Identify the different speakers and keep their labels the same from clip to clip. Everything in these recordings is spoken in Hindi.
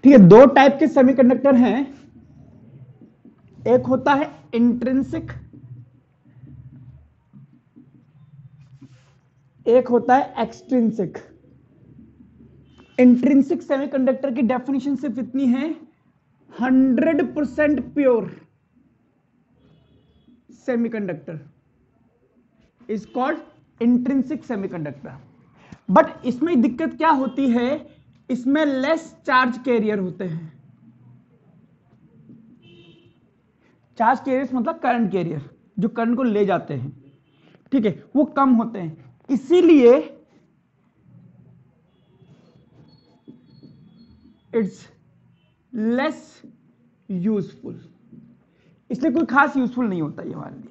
Speaker 1: ठीक है, दो टाइप के सेमीकंडक्टर हैं, एक होता है इंट्रिंसिक, एक होता है एक्सट्रिंसिक। इंट्रिंसिक सेमीकंडक्टर की डेफिनेशन सिर्फ इतनी है, 100% pure semiconductor is called intrinsic semiconductor. But इसमें दिक्कत क्या होती है, इसमें लेस चार्ज कैरियर होते हैं। चार्ज कैरियर मतलब करंट कैरियर, जो करंट को ले जाते हैं, ठीक है, वो कम होते हैं, इसीलिए इट्स लेस यूजफुल। इसलिए कोई खास यूजफुल नहीं होता ये हमारे लिए।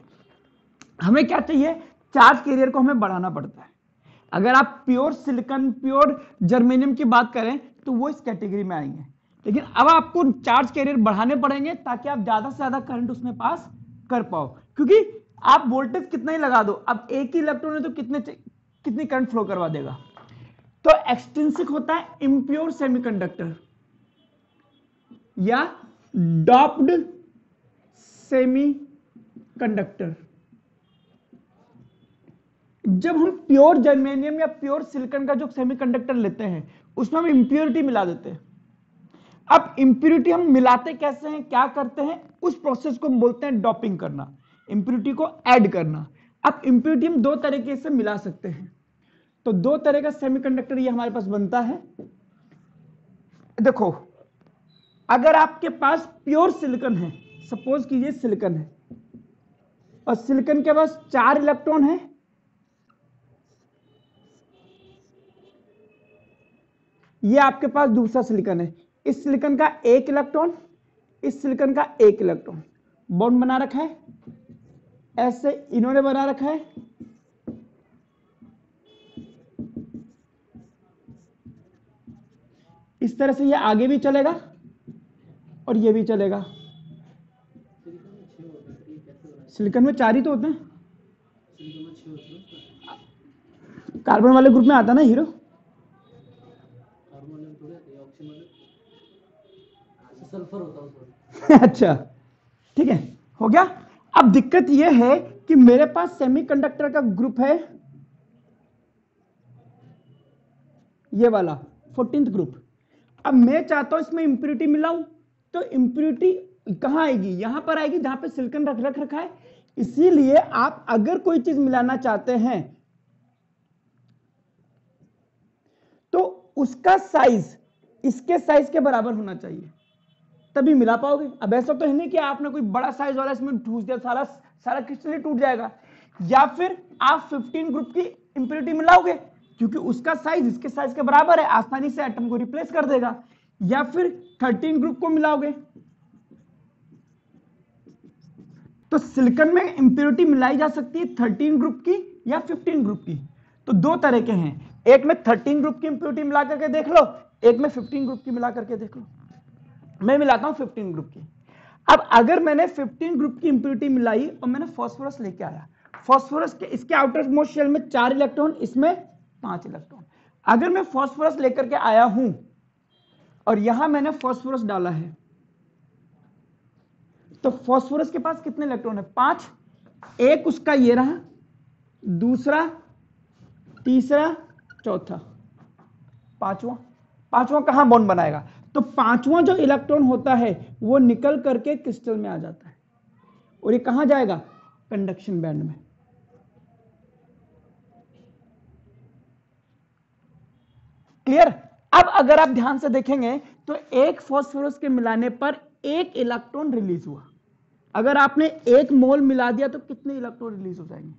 Speaker 1: हमें क्या चाहिए, चार्ज कैरियर को हमें बढ़ाना पड़ता है। अगर आप प्योर सिलिकॉन, प्योर जर्मेनियम की बात करें तो वो इस कैटेगरी में आएंगे, लेकिन अब आपको चार्ज कैरियर बढ़ाने पड़ेंगे ताकि आप ज्यादा से ज्यादा करंट उसमें पास कर पाओ, क्योंकि आप वोल्टेज कितना ही लगा दो, अब एक ही इलेक्ट्रॉन है तो कितनी करंट फ्लो करवा देगा। तो एक्सट्रिंसिक होता है इम्प्योर सेमीकंडक्टर या डॉप्ड सेमीकंडक्टर। जब हम प्योर जर्मेनियम या प्योर सिलिकॉन का जो सेमीकंडक्टर लेते हैं उसमें हम इंप्योरिटी मिला देते हैं। अब इंप्योरिटी हम मिलाते कैसे हैं, क्या करते हैं, उस प्रोसेस को हम बोलते हैं डॉपिंग करना, इंप्योरिटी को ऐड करना। अब इंप्योरिटी हम दो तरीके से मिला सकते हैं, तो दो तरह का सेमीकंडक्टर ये हमारे पास बनता है। देखो, अगर आपके पास प्योर सिलिकॉन है, सपोज कीजिए सिलिकॉन है और सिलिकॉन के पास 4 इलेक्ट्रॉन है, ये आपके पास दूसरा सिलिकॉन है, इस सिलिकॉन का 1 इलेक्ट्रॉन, इस सिलिकॉन का 1 इलेक्ट्रॉन, बॉन्ड बना रखा है, ऐसे इन्होंने बना रखा है, इस तरह से ये आगे भी चलेगा और ये भी चलेगा। सिलिकॉन में 4 ही तो होते हैं, कार्बन वाले ग्रुप में आता ना हीरो।
Speaker 2: सल्फर होता है
Speaker 1: अच्छा, ठीक है, हो गया। अब दिक्कत यह है कि मेरे पास सेमीकंडक्टर का ग्रुप है ये वाला 14th ग्रुप। अब मैं चाहता हूं इसमें इंप्योरिटी मिलाऊं, तो इंप्योरिटी कहां आएगी, यहां पर आएगी जहां पे सिलिकॉन रख रखा है। इसीलिए आप अगर कोई चीज मिलाना चाहते हैं तो उसका साइज इसके साइज के बराबर होना चाहिए, तभी मिला पाओगे। अब ऐसा तो है नहीं कि आपने कोई बड़ा साइज वाला इसमें ठूस दिया, सारा क्रिस्टल टूट जाएगा। या फिर आप 15 ग्रुप की इंप्योरिटी मिलाओगे, क्योंकि उसका साइज इसके साइज के बराबर है, आसानी से एटम को रिप्लेस कर देगा। या फिर 13 ग्रुप को मिलाओगे। तो सिलिकॉन में इंप्योरिटी मिलाई जा सकती है 13 ग्रुप की या 15 ग्रुप की। तो दो तरह के हैं, एक में 13 ग्रुप की इंप्योरिटी मिला करके देख लो, एक में 15 ग्रुप की मिला करके देख लो। मैं मिलाता हूं 15 ग्रुप की। अब अगर मैंने 15 ग्रुप की इंप्योरिटी मिलाई और मैंने फास्फोरस लेके आया, फास्फोरस के इसके आउटर मोस्ट शेल में 4 इलेक्ट्रॉन, इसमें 5 इलेक्ट्रॉन। अगर मैं फास्फोरस लेकर के आया हूं और यहां मैंने फास्फोरस डाला है, तो फास्फोरस के पास कितने इलेक्ट्रॉन है, 5। एक उसका ये रहा, दूसरा, तीसरा, चौथा, पांचवा कहां बॉन्ड बनाएगा, तो पांचवा जो इलेक्ट्रॉन होता है वो निकल करके क्रिस्टल में आ जाता है और ये कहां जाएगा, कंडक्शन बैंड में। क्लियर। अब अगर आप ध्यान से देखेंगे तो एक फास्फोरस के मिलाने पर 1 इलेक्ट्रॉन रिलीज हुआ। अगर आपने 1 मोल मिला दिया तो कितने इलेक्ट्रॉन रिलीज हो जाएंगे,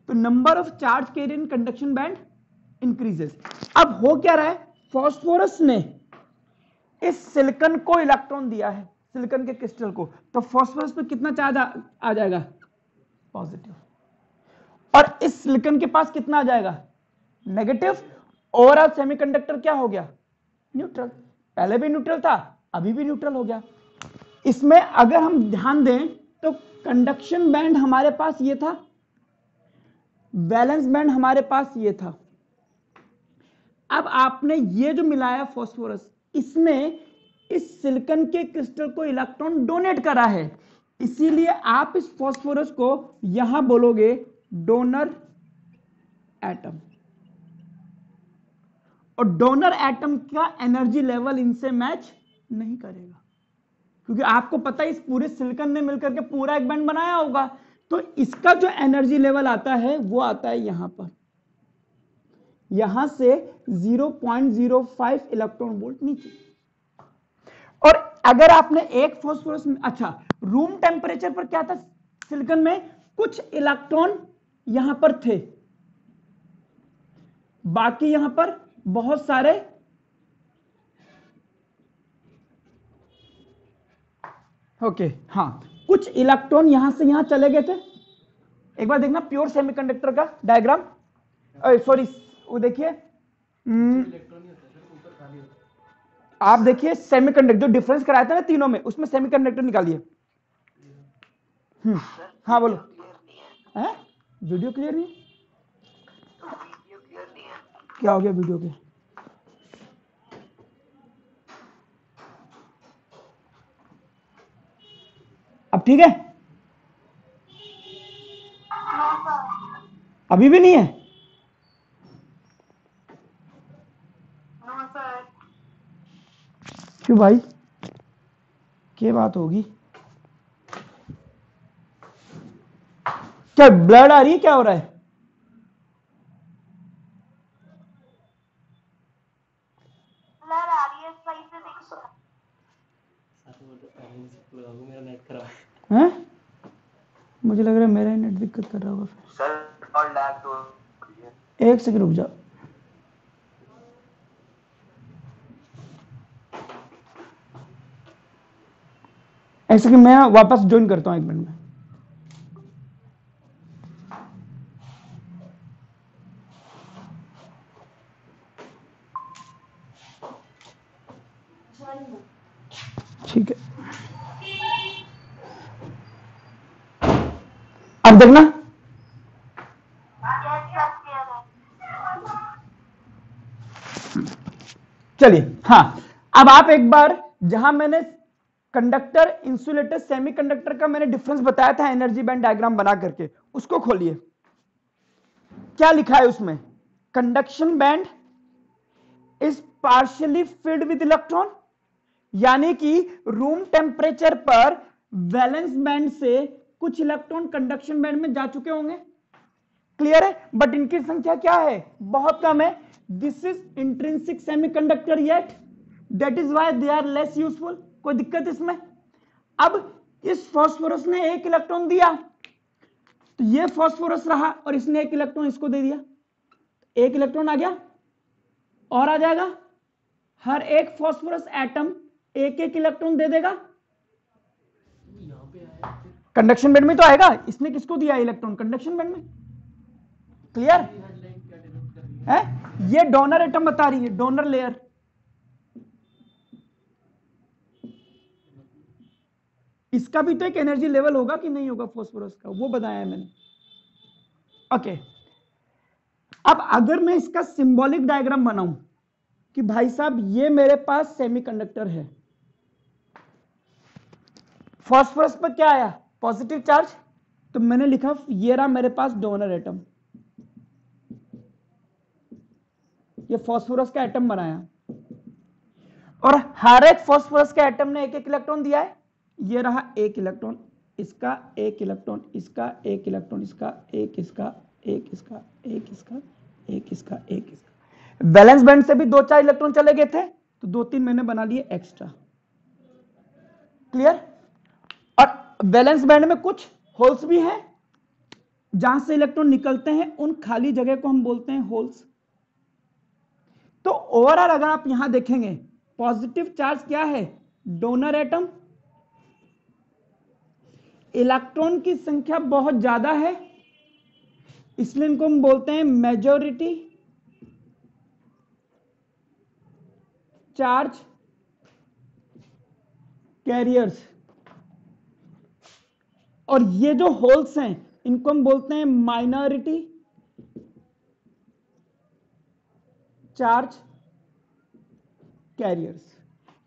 Speaker 1: तो number of charge carrier in conduction band increases. अब हो क्या रहा है, फास्फोरस ने इस सिलिकॉन को इलेक्ट्रॉन दिया है, सिलिकॉन के क्रिस्टल को, तो फास्फोरस पे कितना चार्ज आ जाएगा, पॉजिटिव। और इस सिलिकॉन के पास कितना आ जाएगा, नेगेटिव। ओवरऑल सेमीकंडक्टर क्या हो गया, न्यूट्रल। पहले भी न्यूट्रल था, अभी भी न्यूट्रल हो गया। इसमें अगर हम ध्यान दें तो कंडक्शन बैंड हमारे पास ये था, वैलेंस बैंड हमारे पास ये था। अब आपने ये जो मिलाया फास्फोरस, इसमें इस सिलिकॉन के क्रिस्टल को इलेक्ट्रॉन डोनेट करा है, इसीलिए आप इस फास्फोरस को यहां बोलोगे डोनर एटम। और डोनर एटम का एनर्जी लेवल इनसे मैच नहीं करेगा, क्योंकि आपको पता है इस पूरे सिलिकॉन ने मिलकर के पूरा एक बैंड बनाया होगा, तो इसका जो एनर्जी लेवल आता है वो आता है यहां पर, यहां से 0.05 इलेक्ट्रॉन वोल्ट नीचे। और अगर आपने एक फास्फोरस में, अच्छा रूम टेम्परेचर पर क्या था सिलिकॉन में, कुछ इलेक्ट्रॉन यहां पर थे, बाकी यहां पर बहुत सारे ओके हाँ, कुछ इलेक्ट्रॉन यहां से यहां चले गए थे। एक बार देखना प्योर सेमीकंडक्टर का डायग्राम, सॉरी वो देखिए, आप देखिए सेमीकंडक्टर जो डिफरेंस कराया था ना तीनों में, उसमें सेमीकंडक्टर निकालिए। हाँ बोलो। है वीडियो क्लियर नहीं? क्या हो गया वीडियो के? अब ठीक है? अभी भी नहीं है? क्यों भाई, क्या बात होगी? क्या ब्लड आ रही है, क्या हो रहा है?
Speaker 3: ब्लड आ रही है, सही से
Speaker 2: मेरा नेट खराब
Speaker 1: हैं? मुझे लग रहा है मेरा ही नेट दिक्कत कर रहा होगा।
Speaker 3: सर और लैग तो
Speaker 1: एक सेकंड रुक जाओ। ऐसे कि मैं वापस ज्वाइन करता हूं 1 मिनट में। ठीक है, अब देखना, चलिए हाँ, अब आप एक बार, जहां मैंने कंडक्टर इंसुलेटर सेमीकंडक्टर का मैंने डिफरेंस बताया था एनर्जी बैंड डायग्राम बना करके, उसको खोलिए। क्या लिखा है उसमें? Conduction band is partially filled with electron, यानी कि रूम टेम्परेचर पर वैलेंस बैंड से कुछ इलेक्ट्रॉन कंडक्शन बैंड में जा चुके होंगे, क्लियर है? बट इनकी संख्या क्या है? बहुत कम है। This is intrinsic semiconductor yet, that is why they are less useful. कोई दिक्कत इसमें? अब इस फास्फोरस ने एक इलेक्ट्रॉन दिया, तो ये फास्फोरस रहा और इसने एक इलेक्ट्रॉन इसको दे दिया, एक इलेक्ट्रॉन आ गया और आ जाएगा। हर एक फास्फोरस एटम एक एक इलेक्ट्रॉन दे देगा, कंडक्शन बैंड में तो आएगा। इसने किसको दिया इलेक्ट्रॉन? कंडक्शन बैंड में, क्लियर है? ये डोनर एटम बता रही है, डोनर लेयर। इसका भी तो एक एनर्जी लेवल होगा कि नहीं होगा फास्फोरस का, वो बताया है मैंने। ओके, अब अगर मैं इसका सिंबॉलिक डायग्राम बनाऊं कि भाई साहब ये मेरे पास सेमीकंडक्टर है, फास्फोरस पर क्या आया? पॉजिटिव चार्ज, तो मैंने लिखा ये रहा मेरे पास डोनर एटम, ये फास्फोरस का एटम बनाया, और हर एक फास्फोरस के एटम ने एक एक इलेक्ट्रॉन दिया है। ये रहा एक इलेक्ट्रॉन इसका, एक इलेक्ट्रॉन इसका, एक इलेक्ट्रॉन इसका, एक इसका, एक इसका, एक इसका, एक इसका, एक इसका। बैलेंस बैंड से भी 2-4 इलेक्ट्रॉन चले गए थे, तो 2-3 मैंने बना लिए एक्स्ट्रा, क्लियर? और बैलेंस बैंड में कुछ होल्स भी हैं, जहां से इलेक्ट्रॉन निकलते हैं उन खाली जगह को हम बोलते हैं होल्स। तो ओवरऑल अगर आप यहां देखेंगे, पॉजिटिव चार्ज क्या है? डोनर एटम, इलेक्ट्रॉन की संख्या बहुत ज्यादा है, इसलिए इनको हम बोलते हैं मेजॉरिटी चार्ज कैरियर्स। और ये जो होल्स हैं इनको हम बोलते हैं माइनॉरिटी चार्ज कैरियर्स।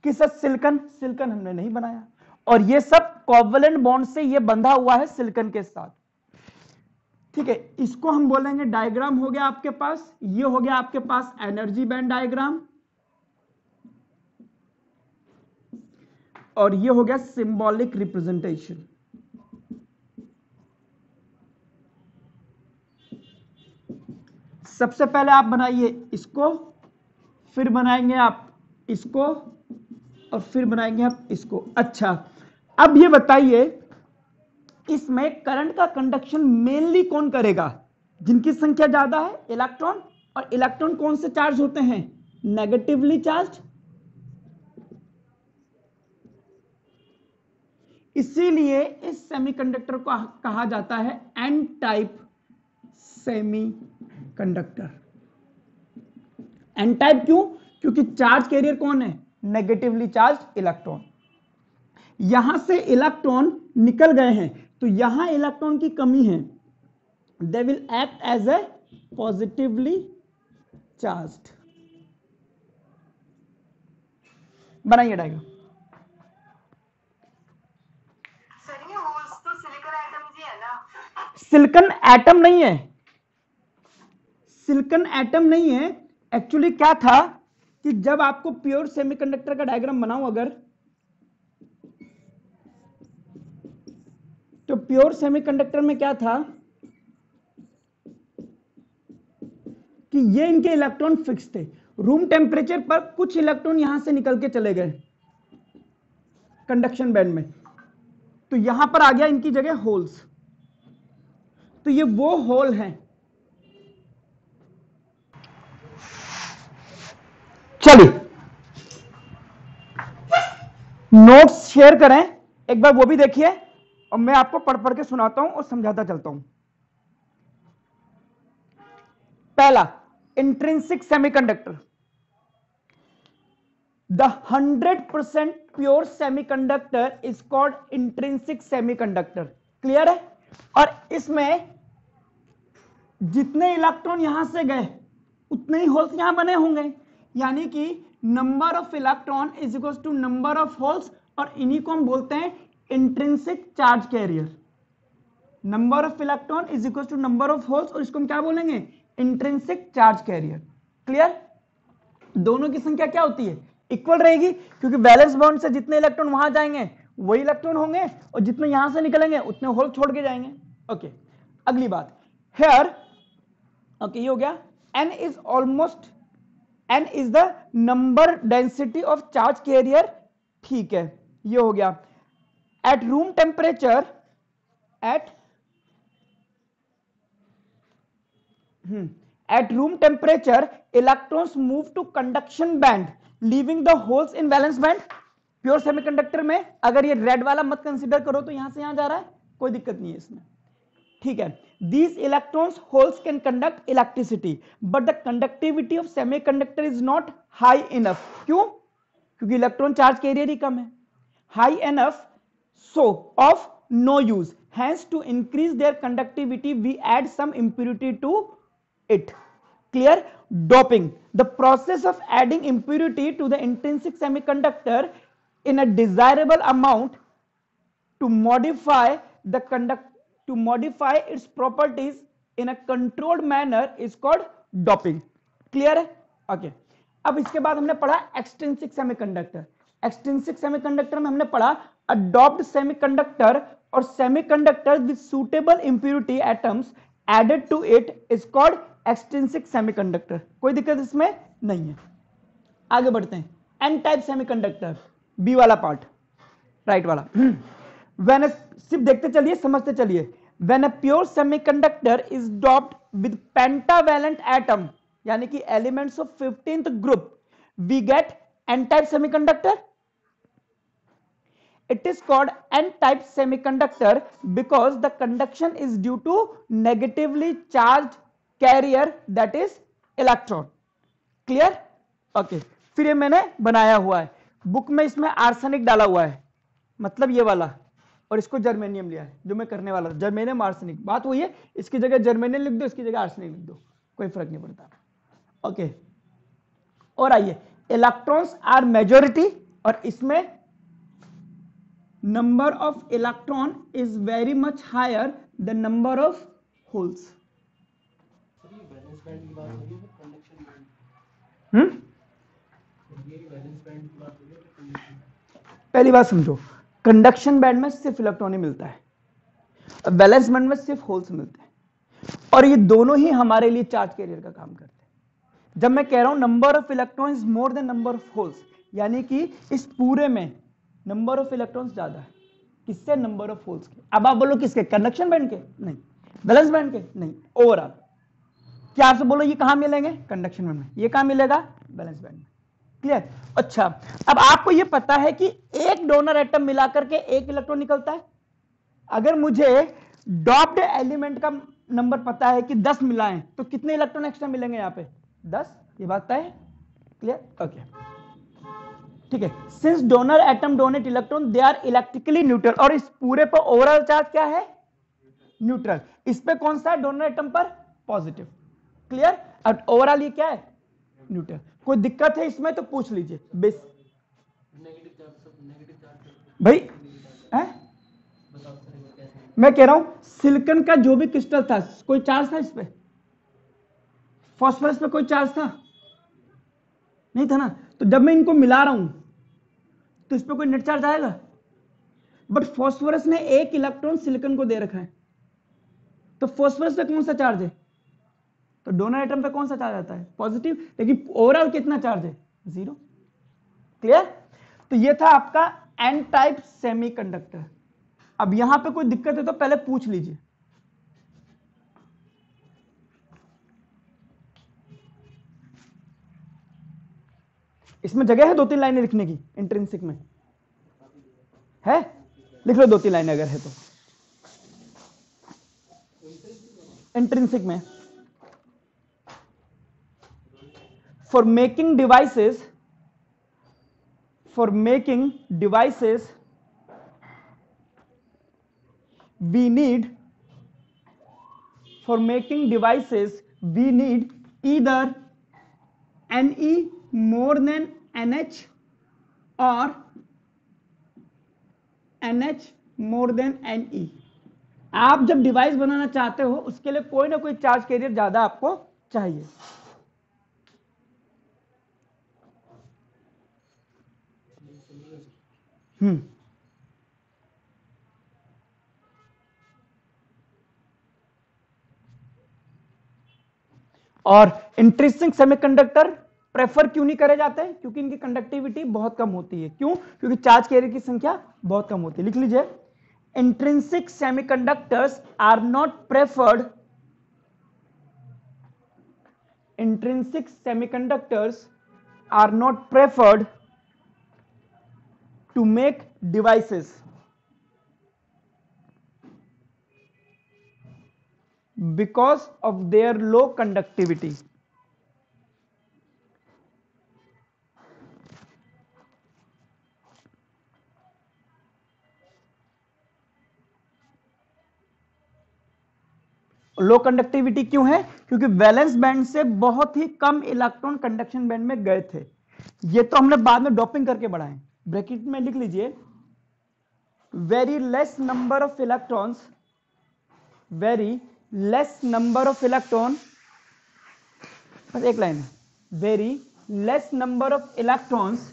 Speaker 1: किससे? सिलिकॉन। सिलिकॉन हमने नहीं बनाया, और ये सब कोवलेंट बॉन्ड से ये बंधा हुआ है सिलिकॉन के साथ। ठीक है, इसको हम बोलेंगे डायग्राम हो गया आपके पास। ये हो गया आपके पास एनर्जी बैंड डायग्राम, और ये हो गया सिंबॉलिक रिप्रेजेंटेशन। सबसे पहले आप बनाइए इसको, फिर बनाएंगे आप इसको, और फिर बनाएंगे आप इसको। अच्छा, अब ये बताइए इसमें करंट का कंडक्शन मेनली कौन करेगा? जिनकी संख्या ज्यादा है, इलेक्ट्रॉन। और इलेक्ट्रॉन कौन से चार्ज होते हैं? Negatively charge. इसीलिए इस सेमीकंडक्टर को कहा जाता है N type semiconductor. N type क्यों? क्योंकि चार्ज कैरियर कौन है? Negatively charge electron. यहां से इलेक्ट्रॉन निकल गए हैं, तो यहां इलेक्ट्रॉन की कमी है, they will act as a positively charged. बनाइए डायग्राम।
Speaker 3: सर ये होल्स तो सिलिकॉन एटम ही है ना?
Speaker 1: सिलिकॉन एटम नहीं है, सिलिकॉन एटम नहीं है। एक्चुअली क्या था कि जब आपको प्योर सेमीकंडक्टर का डायग्राम बनाऊं अगर, तो प्योर सेमीकंडक्टर में क्या था कि ये इनके इलेक्ट्रॉन फिक्स थे। रूम टेम्परेचर पर कुछ इलेक्ट्रॉन यहां से निकल के चले गए कंडक्शन बैंड में, तो यहां पर आ गया इनकी जगह होल्स। तो ये वो होल हैं। चलिए नोट्स शेयर करें, एक बार वो भी देखिए, और मैं आपको पढ़ पढ़ के सुनाता हूं और समझाता चलता हूं। पहला, intrinsic semiconductor. The 100% pure semiconductor is called intrinsic semiconductor. Clear है? और इसमें जितने इलेक्ट्रॉन यहां से गए उतने ही होल्स यहां बने होंगे, यानी कि number of electron is equal to number of holes, और इन्हीं को हम बोलते हैं intrinsic charge carrier. Number of electron is equal to number of holes, और इसको हम क्या बोलेंगे? Intrinsic charge carrier. क्लियर? दोनों की संख्या क्या होती है? इक्वल रहेगी, क्योंकि वैलेंस बॉन्ड से जितने इलेक्ट्रॉन वहां जाएंगे वही इलेक्ट्रॉन होंगे, और जितने यहां से निकलेंगे उतने होल छोड़ के जाएंगे। ओके, अगली बात हेयर। ओके, ये हो गया। n is almost, n is the number density of charge career. ठीक है, ये हो गया। At room temperature, at room temperature electrons move to conduction band leaving the holes in valence band। Pure semiconductor में अगर ये रेड वाला मत कंसीडर करो तो यहां से यहां जा रहा है, कोई दिक्कत नहीं है इसमें। ठीक है, these electrons holes can conduct electricity but the conductivity of semiconductor is not high enough। क्यों? क्योंकि इलेक्ट्रॉन चार्ज कैरियर ही कम है। high enough so of no use, hence to increase their conductivity we add some impurity to it। Clear? Doping, the process of adding impurity to the intrinsic semiconductor in a desirable amount to modify its properties in a controlled manner is called doping। Clear है? Okay, अब इसके बाद हमने पढ़ा एक्सट्रिंसिक सेमीकंडक्टर। एक्सट्रिंसिक सेमीकंडक्टर में हमने पढ़ा अडॉप्ड सेमीकंडक्टर और semiconductor with suitable impurity atoms added to it is called extrinsic semiconductor. कोई दिक्कत इसमें नहीं है। आगे बढ़ते हैं, एन टाइप सेमीकंडक्टर, बी वाला पार्ट, राइट वाला। व्हेन सिर्फ देखते चलिए, समझते चलिए। When a pure semiconductor is doped with pentavalent atom, यानी कि elements of 15th group, we get N type semiconductor. It is called n-type semiconductor because the conduction is due to negatively charged carrier, that is electron। Clear? Okay, फिर ये मैंने बनाया हुआ है बुक में, इसमें आर्सेनिक डाला हुआ है, मतलब ये वाला, और इसको जर्मेनियम लिया है, जो मैं करने वाला था, जर्मेनियम आर्सेनिक। बात वही है, इसकी जगह जर्मेनियम लिख दो, इसकी जगह आर्सेनिक लिख दो, कोई फर्क नहीं पड़ता। ओके, और आइए, इलेक्ट्रॉन्स आर मेजॉरिटी और इसमें number of electron is very much higher the number of holes.
Speaker 2: Sir ये वैलेंस बैंड की बात हो रही है कंडक्शन बैंड, ये वैलेंस बैंड की बात हो रही है कंडक्शन।
Speaker 1: पहली बात समझो, कंडक्शन बैंड में सिर्फ इलेक्ट्रॉन ही मिलता है, वैलेंस बैंड में सिर्फ होल्स मिलते हैं, और ये दोनों ही हमारे लिए चार्ज कैरियर का काम करते हैं। जब मैं कह रहा हूं number of electrons more than number of holes, यानी कि इस पूरे में नंबर ऑफ इलेक्ट्रॉन्स ज्यादा है किससे, नंबर ऑफ होल्स के। अब आप बोलो किसके, कंडक्शन बैंड के? नहीं। वैलेंस बैंड के? नहीं। ओवरऑल क्या आपसे बोलो ये कहां मिलेंगे, कंडक्शन बैंड में, ये कहां मिलेगा, वैलेंस बैंड में। क्लियर? अच्छा, अब आपको ये पता है कि एक डोनर एटम मिलाकर के एक इलेक्ट्रॉन निकलता है। अगर मुझे डॉप्ड एलिमेंट का नंबर पता है कि 10 मिलाएं तो कितने इलेक्ट्रॉन एक्स्ट्रा मिलेंगे यहां पे, 10। ये बात तय है? क्लियर? ओके, ठीक है। Since donor atom donate electron they are electrically neutral, और इस पूरे पर ओवरऑल चार्ज क्या है, न्यूट्रल। इस पे कौन सा है, डोनर एटम पर पॉजिटिव। क्लियर? और ओवरऑल ये क्या है, न्यूट्रल। कोई दिक्कत है इसमें तो पूछ लीजिए। बेस
Speaker 2: नेगेटिव चार्ज
Speaker 1: भाई है?
Speaker 2: बताओ सर ये कैसे।
Speaker 1: मैं कह रहा हूं सिलिकॉन का जो भी क्रिस्टल था, कोई चार्ज था इस पे, फास्फोरस पे कोई चार्ज था नहीं था ना। तो जब मैं इनको मिला रहा हूं तो इस पे कोई नेट चार्ज आएगा, बट फास्फोरस ने एक इलेक्ट्रॉन सिलिकॉन को दे रखा है, तो फास्फोरस पे कौन सा चार्ज है, तो डोनर एटम पे कौन सा चार्ज आता है, पॉजिटिव। लेकिन ओवरऑल कितना चार्ज है, 0। क्लियर? तो ये था आपका एन टाइप सेमीकंडक्टर। अब यहां पे कोई दिक्कत है तो पहले पूछ लीजिए। इसमें जगह है 2-3 लाइनें लिखने की, इंट्रिंसिक में है, लिख लो 2-3 लाइनें अगर है तो। इंट्रिंसिक में for making devices, we need either Ne more than NH or NH more than Ne। आप जब डिवाइस बनाना चाहते हो उसके लिए कोई ना कोई चार्ज कैरियर ज्यादा आपको चाहिए। और इंट्रिंसिक सेमीकंडक्टर प्रेफर क्यों नहीं करे जाते, क्योंकि इनकी कंडक्टिविटी बहुत कम होती है। क्यों? क्योंकि चार्ज कैरियर की संख्या बहुत कम होती है। लिख लीजिए, intrinsic semiconductors are not preferred, intrinsic semiconductors are not preferred to make devices because of their low conductivity। Low conductivity क्यों है? क्योंकि वैलेंस बैंड से बहुत ही कम इलेक्ट्रॉन कंडक्शन बैंड में गए थे। ये तो हमने बाद में डॉपिंग करके बढ़ाए। ब्रैकेट में लिख लीजिए, very less number of electrons, बस एक लाइन है, very less number of electrons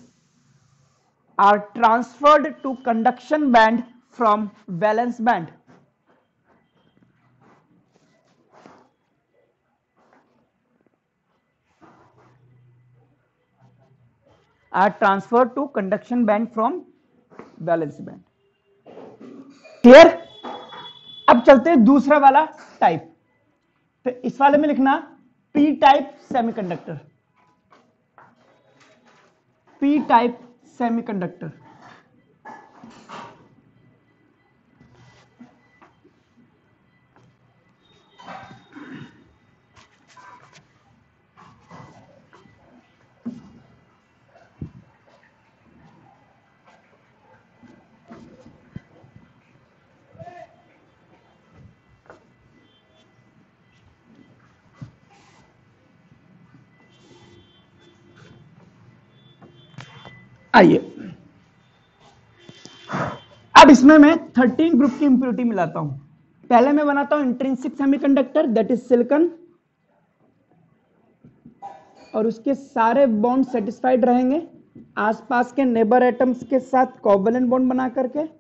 Speaker 1: are transferred to conduction band from valence band. are transferred to conduction band from valence band। Clear? अब चलते हैं दूसरा वाला टाइप। तो इस वाले में लिखना P type semiconductor, P type semiconductor. आइए, अब इसमें मैं 13 ग्रुप की इंप्योरिटी मिलाता हूं। पहले मैं बनाता हूं intrinsic semiconductor that is silicon, और उसके सारे बॉन्ड सेटिस्फाइड रहेंगे आसपास के नेबर एटम्स के साथ कोवैलेंट बॉन्ड बना करके।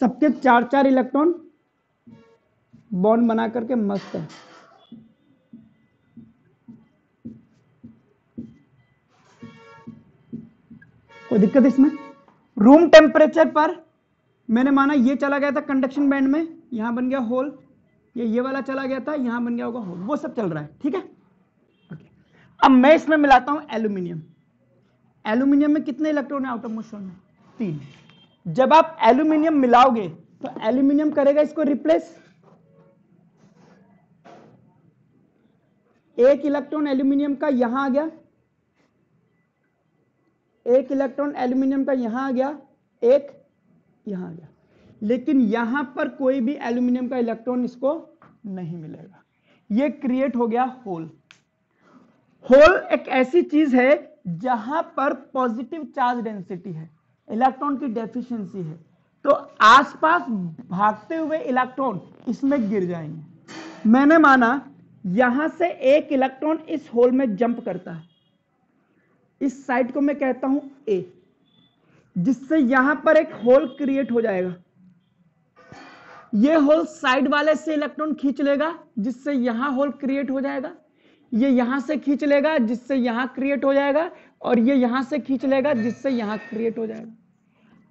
Speaker 1: सबके 4-4 इलेक्ट्रॉन बॉन्ड बना करके मस्त है। कोई दिक्कत इसमें? रूम टेम्परेचर पर मैंने माना ये चला गया था कंडक्शन बैंड में, यहां बन गया होल, ये वाला चला गया था, यहां बन गया होगा होल, वो सब चल रहा है, ठीक है। अब मैं इसमें मिलाता हूं एल्यूमिनियम। एल्यूमिनियम में कितने इलेक्ट्रॉन है आउट ऑफ मोशन में? 3। जब आप एल्यूमिनियम मिलाओगे तो एल्यूमिनियम करेगा इसको रिप्लेस। एक इलेक्ट्रॉन एल्यूमिनियम का यहां आ गया, एक इलेक्ट्रॉन एल्यूमिनियम का यहां आ गया, एक यहां आ गया, लेकिन यहां पर कोई भी एल्यूमिनियम का इलेक्ट्रॉन इसको नहीं मिलेगा। ये क्रिएट हो गया होल। होल एक ऐसी चीज है जहां पर पॉजिटिव चार्ज डेंसिटी है, इलेक्ट्रॉन की डेफिशिएंसी है, तो आसपास भागते हुए इलेक्ट्रॉन इसमें गिर जाएंगे। मैंने माना यहां से एक इलेक्ट्रॉन इस होल में जंप करता है, इस साइड को मैं कहता हूं ए, जिससे यहां पर एक होल क्रिएट हो जाएगा। ये होल साइड वाले से इलेक्ट्रॉन खींच लेगा जिससे यहां होल क्रिएट हो जाएगा, ये यहां से खींच लेगा जिससे यहां क्रिएट हो जाएगा, और ये यहां से खींच लेगा जिससे यहां क्रिएट हो जाएगा।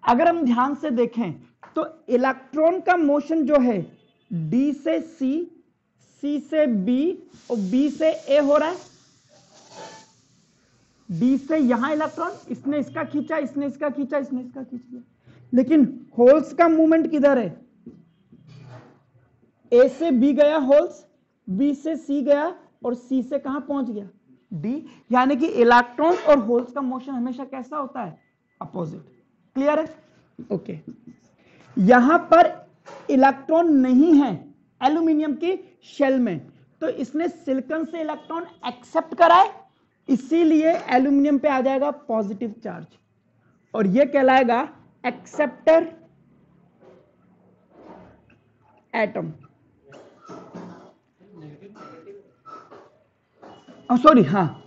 Speaker 1: अगर हम ध्यान से देखें तो इलेक्ट्रॉन का मोशन जो है डी से सी, सी से बी और बी से ए हो रहा है। डी से यहां इलेक्ट्रॉन, इसने इसका खींचा, इसने इसका खींचा, इसने इसका खींच लिया, लेकिन होल्स का मूवमेंट किधर है? ए से बी गया होल्स, बी से सी गया, और सी से कहां पहुंच गया? डी। यानी कि इलेक्ट्रॉन और होल्स का मोशन हमेशा कैसा होता है? अपोजिट। क्लियर है? ओके। यहां पर इलेक्ट्रॉन नहीं है एल्यूमिनियम की शेल में, तो इसने सिलिकॉन से इलेक्ट्रॉन एक्सेप्ट करा है, इसीलिए एल्यूमिनियम पे आ जाएगा पॉजिटिव चार्ज, और यह कहलाएगा एक्सेप्टर एटम। सॉरी, हाँ,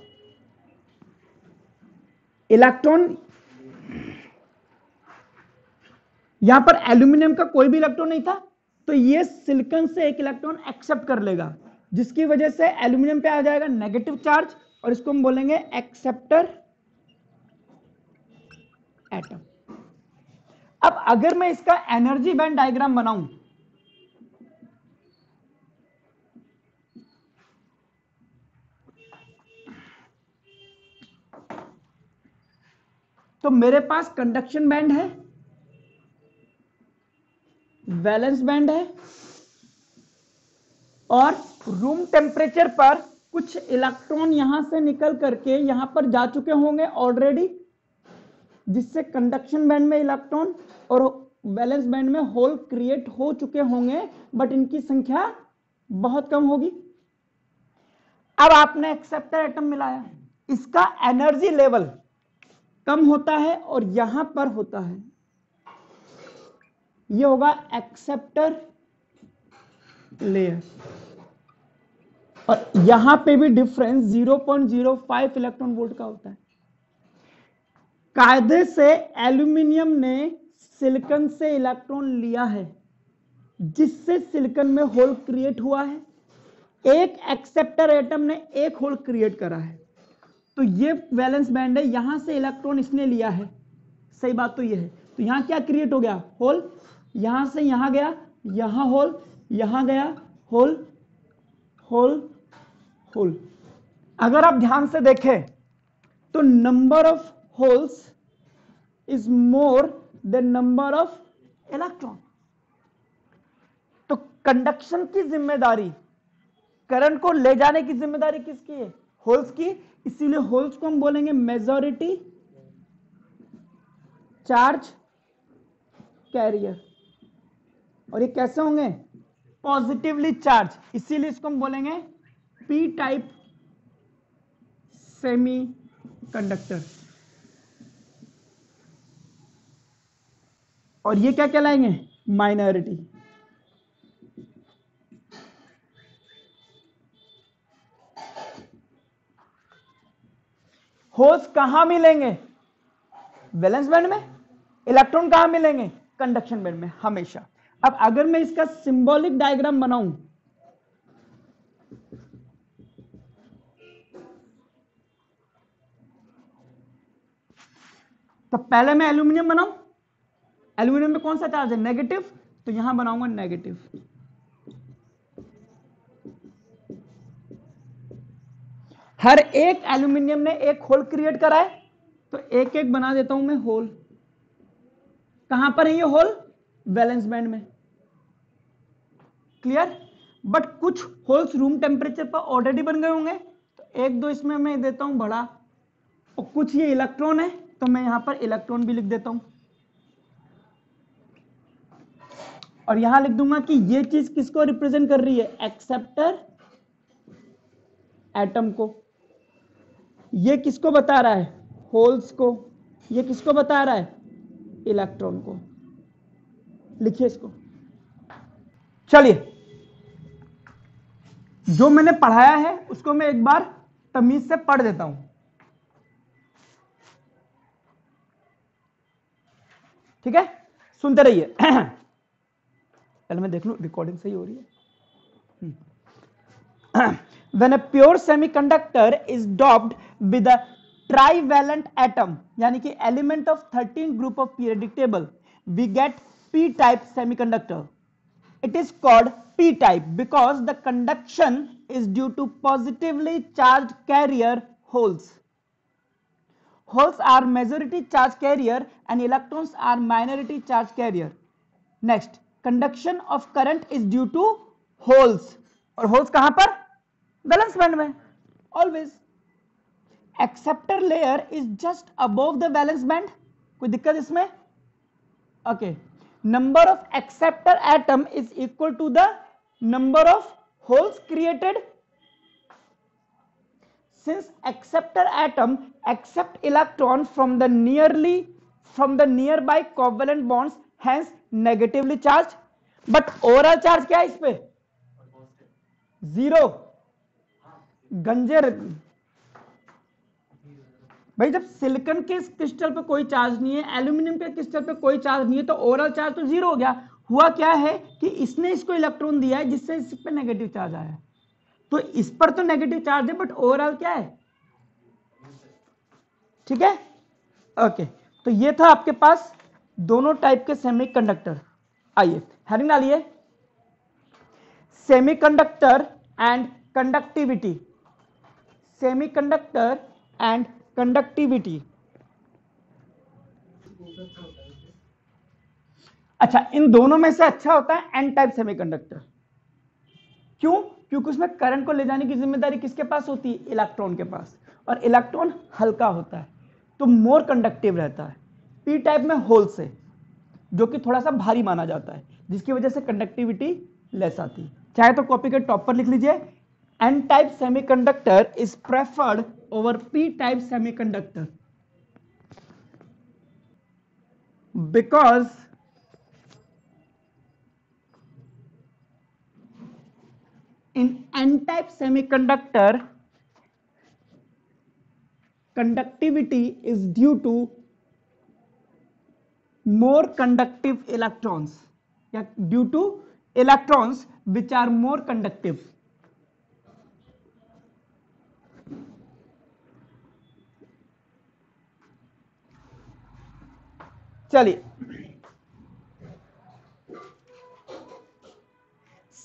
Speaker 1: इलेक्ट्रॉन यहां पर एल्यूमिनियम का कोई भी इलेक्ट्रॉन नहीं था, तो ये सिलिकॉन से एक इलेक्ट्रॉन एक्सेप्ट कर लेगा, जिसकी वजह से एल्यूमिनियम पे आ जाएगा नेगेटिव चार्ज, और इसको हम बोलेंगे एक्सेप्टर एटम। अब अगर मैं इसका एनर्जी बैंड डायग्राम बनाऊं, तो मेरे पास कंडक्शन बैंड है, वैलेंस बैंड है, और रूम टेम्परेचर पर कुछ इलेक्ट्रॉन यहां से निकल करके यहां पर जा चुके होंगे ऑलरेडी, जिससे कंडक्शन बैंड में इलेक्ट्रॉन और वैलेंस बैंड में होल क्रिएट हो चुके होंगे, बट इनकी संख्या बहुत कम होगी। अब आपने एक्सेप्टर एटम मिलाया, इसका एनर्जी लेवल कम होता है और यहां पर होता है, ये होगा एक्सेप्टर लेयर, और यहां पे भी डिफरेंस 0.05 इलेक्ट्रॉन वोल्ट का होता है। कायदे से एल्यूमिनियम ने सिलिकॉन से इलेक्ट्रॉन लिया है, जिससे सिलिकॉन में होल क्रिएट हुआ है, एक एक्सेप्टर एटम ने एक होल क्रिएट करा है, तो ये वैलेंस बैंड है, यहां से इलेक्ट्रॉन इसने लिया है। सही बात तो ये है, तो यहां क्या क्रिएट हो गया? होल। यहां से यहां गया, यहां होल, यहां गया होल, होल, होल। अगर आप ध्यान से देखें तो number of holes is more than number of electron. तो कंडक्शन की जिम्मेदारी करंट को ले जाने की जिम्मेदारी किसकी है? होल्स की। इसीलिए होल्स को हम बोलेंगे मेजॉरिटी चार्ज कैरियर। और ये कैसे होंगे? पॉजिटिवली चार्ज, इसीलिए इसको हम बोलेंगे पी टाइप सेमी कंडक्टर। और ये क्या कहलाएंगे? माइनॉरिटी। होल्स कहां मिलेंगे? वैलेंस बैंड में। इलेक्ट्रॉन कहां मिलेंगे? कंडक्शन बैंड में हमेशा। अब अगर मैं इसका सिंबॉलिक डायग्राम बनाऊं, तो पहले मैं एल्यूमिनियम बनाऊं। एल्यूमिनियम में कौन सा चार्ज है? नेगेटिव। तो यहां बनाऊंगा नेगेटिव। हर एक एल्यूमिनियम ने एक होल क्रिएट करा है, तो एक एक बना देता हूं मैं होल। कहां पर है ये होल? वैलेंस बैंड में। क्लियर? बट कुछ होल्स रूम टेम्परेचर पर ऑलरेडी बन गए होंगे, तो एक दो इसमें मैं देता हूं बड़ा। और कुछ ये इलेक्ट्रॉन है, तो मैं यहां पर इलेक्ट्रॉन भी लिख देता हूं। और यहां लिख दूंगा कि ये चीज किसको रिप्रेजेंट कर रही है? एक्सेप्टर एटम को। ये किसको बता रहा है? होल्स को। ये किसको बता रहा है? इलेक्ट्रॉन को। लिखिए इसको। चलिए, जो मैंने पढ़ाया है उसको मैं एक बार तमीज से पढ़ देता हूं। ठीक है, सुनते रहिए। पहले मैं देख लूं रिकॉर्डिंग सही हो रही है। When a pure semiconductor is doped with a trivalent atom, यानी कि element of 13 group of periodic table, we get p-type semiconductor. It is called p-type because the conduction is due to positively charged carrier holes. Holes are majority charge carrier and electrons are minority charge carrier. Next, conduction of current is due to holes. और होल्स कहां पर? वैलेंस बैंड में always. Acceptor layer is just above the valence band. कोई दिक्कत इसमें? Okay. Number of acceptor atom is equal to the number of holes created. Since acceptor atom accept electron from the nearby covalent bonds, hence negatively charge. But overall charge क्या है इस पे? जीरो। गंजे भाई, जब सिलिकॉन के क्रिस्टल पे कोई चार्ज नहीं है, एल्यूमिनियम के क्रिस्टल पे कोई चार्ज नहीं है, तो ओवरऑल चार्ज तो जीरो हो गया। हुआ क्या है कि इसने इसको इलेक्ट्रॉन दिया है जिससे इस पे नेगेटिव चार्ज आया है। तो इस पर तो नेगेटिव चार्ज है, बट ओवरऑल क्या है? ठीक है, ओके। तो ये था आपके पास दोनों टाइप के सेमीकंडक्टर। आइए हेडिंग डालिए, semiconductor and conductivity. Semiconductor and conductivity. अच्छा, इन दोनों में से अच्छा होता है एन टाइप सेमीकंडक्टर। क्यों? क्योंकि उसमें करंट को ले जाने की जिम्मेदारी किसके पास होती है? इलेक्ट्रॉन के पास। और इलेक्ट्रॉन हल्का होता है, तो मोर कंडक्टिव रहता है। पी टाइप में होल्स है, जो कि थोड़ा सा भारी माना जाता है, जिसकी वजह से कंडक्टिविटी लेस आती है। चाहे तो कॉपी के टॉप पर लिख लीजिए, N type semiconductor is preferred over P type semiconductor because in n-type semiconductor conductivity is due to more conductive electrons, या due to electrons which are more conductive. चलिए,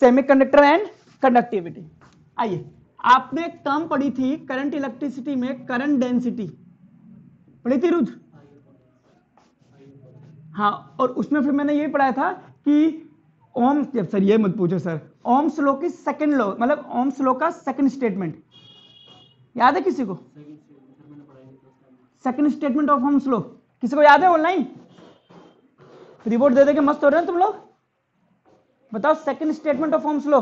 Speaker 1: सेमीकंडक्टर एंड कंडक्टिविटी। आइए, आपने एक टर्म पढ़ी थी करंट इलेक्ट्रिसिटी में, करंट डेंसिटी पढ़ी थी रुद्र? हाँ, और उसमें फिर मैंने ये पढ़ाया था कि ओम्स, सर ये मत पूछो सर, ओम्स लॉ की सेकंड लॉ, मतलब ओम्स लॉ का सेकंड स्टेटमेंट याद है किसी को? Second statement of Ohm's law किसी को याद है? ऑनलाइन रिपोर्ट दे दे के मस्त हो रहे हैं तुम लोग। बताओ second statement of Ohm's law.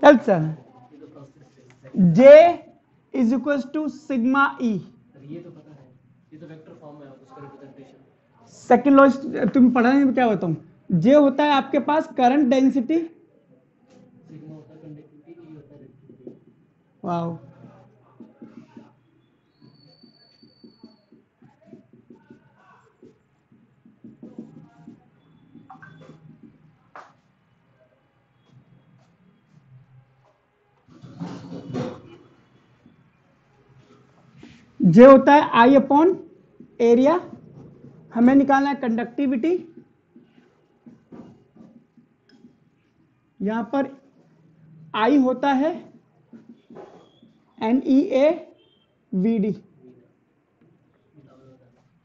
Speaker 1: चल sir, J is equal to sigma E.
Speaker 2: ये तो पता है, ये तो वेक्टर फॉर्म है उसका रिप्रेजेंटेशन।
Speaker 1: सेकंड लॉ तुम पढ़ा नहीं, क्या बताऊं? J होता है आपके पास करंट डेंसिटी,
Speaker 2: सिग्मा होता है कंडक्टिविटी, ई होता है रिएक्टिविटी।
Speaker 1: वाओ, जे होता है आई अपॉन एरिया, हमें निकालना है कंडक्टिविटी, यहां पर आई होता है NEA VD।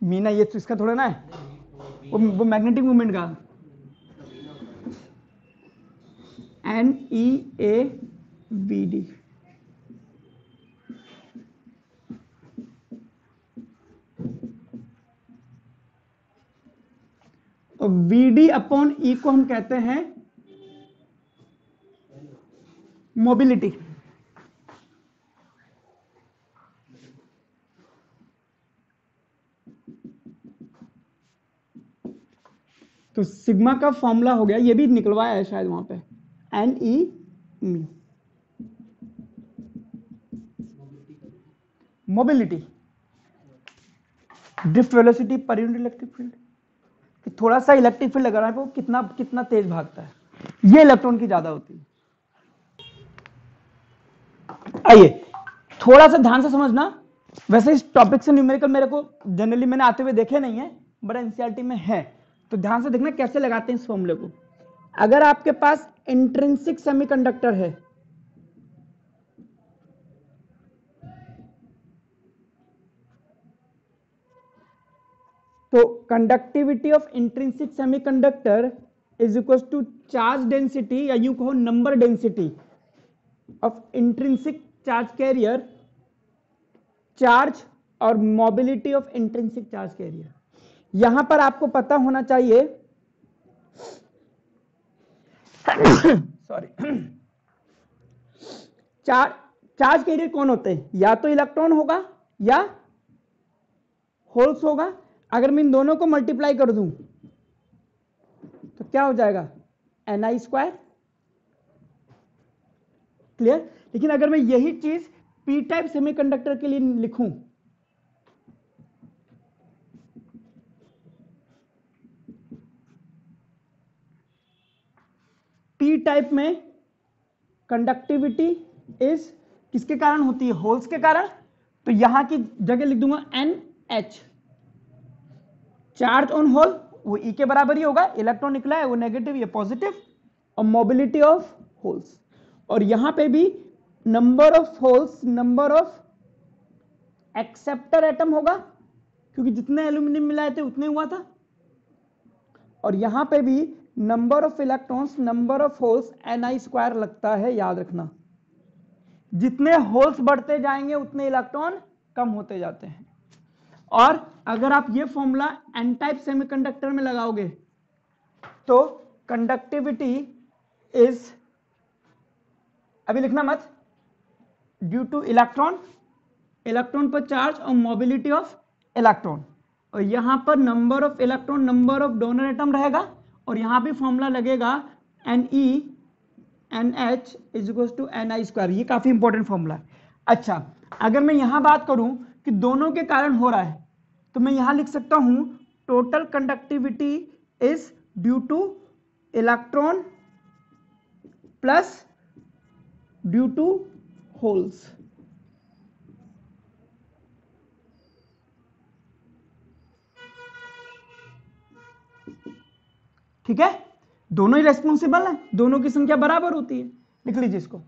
Speaker 1: मीना ये तो इसका थोड़ा ना है, वो मैग्नेटिक मूवमेंट का NEA VD। और VD अपॉन ई को हम कहते हैं मोबिलिटी। तो सिग्मा का फॉर्मूला हो गया, ये भी निकलवाया है शायद वहां पे, NE mu mobility, drift velocity per unit electric field, कि थोड़ा सा इलेक्ट्रिक फील्ड लगा रहा है वो कितना कितना तेज भागता है, ये इलेक्ट्रॉन की ज्यादा होती है। आइए थोड़ा सा ध्यान से समझना, वैसे इस टॉपिक से न्यूमेरिकल मेरे को जनरली मैंने आते हुए देखे नहीं है, बट एनसीईआरटी में है, तो ध्यान से देखना कैसे लगाते हैं इस फॉर्मूले को। अगर आपके पास इंट्रिंसिक सेमीकंडक्टर है, तो conductivity of intrinsic semiconductor is equal to charge density, या यूं कहो number density of intrinsic charge carrier, charge और mobility of intrinsic charge carrier. यहां पर आपको पता होना चाहिए सॉरी, चार्ज कैरियर कौन होते हैं? या तो इलेक्ट्रॉन होगा या होल्स होगा। अगर मैं इन दोनों को मल्टीप्लाई कर दूं तो क्या हो जाएगा? Ni²। क्लियर? लेकिन अगर मैं यही चीज पी टाइप सेमीकंडक्टर के लिए लिखूं, पी टाइप में कंडक्टिविटी इज किसके कारण होती है? होल्स के कारण। तो यहां की जगह लिख दूंगा NH, चार्ज ऑन होल वो E के बराबर ही होगा, इलेक्ट्रॉन निकला है वो नेगेटिव ये पॉजिटिव, और मोबिलिटी ऑफ होल्स, और यहां पे भी number of holes, number of acceptor atom होगा, क्योंकि जितने एल्यूमिनियम मिलाए थे उतने हुआ था, और यहां पे भी number of electrons, number of holes Ni² लगता है, याद रखना। जितने होल्स बढ़ते जाएंगे उतने इलेक्ट्रॉन कम होते जाते हैं। और अगर आप ये फॉर्मूला एन टाइप सेमीकंडक्टर में लगाओगे तो कंडक्टिविटी इज, अभी लिखना मत, ड्यू टू इलेक्ट्रॉन, इलेक्ट्रॉन पर चार्ज और मोबिलिटी ऑफ इलेक्ट्रॉन, और यहां पर number of electron, number of donor atom रहेगा, और यहां भी फॉर्मूला लगेगा NH is equal to Ni²। ये काफी इंपॉर्टेंट फॉर्मूला है। अच्छा, अगर मैं यहां बात करूं कि दोनों के कारण हो रहा है, तो मैं यहां लिख सकता हूं total conductivity is due to electron plus due to holes. ठीक है, दोनों ही रेस्पॉन्सिबल है, दोनों की संख्या बराबर होती है। लिख लीजिए इसको।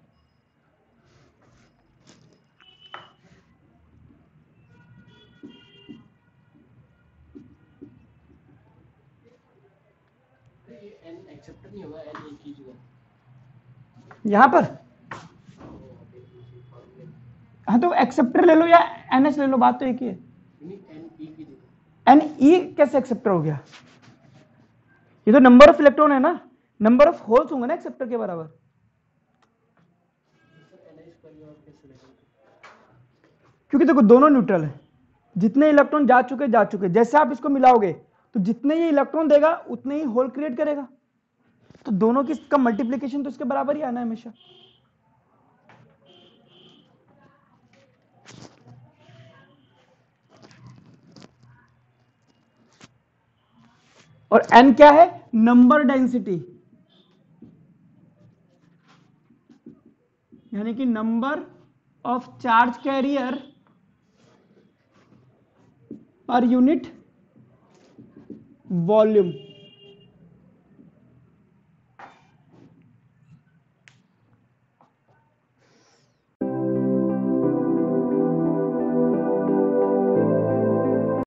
Speaker 2: ये n एक्सेप्टर नहीं होगा, n एक ही जगह।
Speaker 1: यहां पर हाँ तो एक्सेप्टर ले लो या एनएच ले लो, बात तो एक ही है।
Speaker 2: नहीं, n एक ही जगह।
Speaker 1: एन ई कैसे एक्सेप्टर हो गया? ये तो नंबर ऑफ इलेक्ट्रॉन है ना, नंबर ऑफ होल्स होंगे ना एक्सेप्टर के बराबर। क्योंकि देखो दोनों न्यूट्रल है, जितने इलेक्ट्रॉन जा चुके, जैसे आप इसको मिलाओगे तो जितने ये इलेक्ट्रॉन देगा उतने ही होल क्रिएट करेगा, तो दोनों की का मल्टीप्लीकेशन तो इसके बराबर ही आना है हमेशा। और n क्या है? नंबर डेंसिटी, यानी कि number of charge career per unit volume.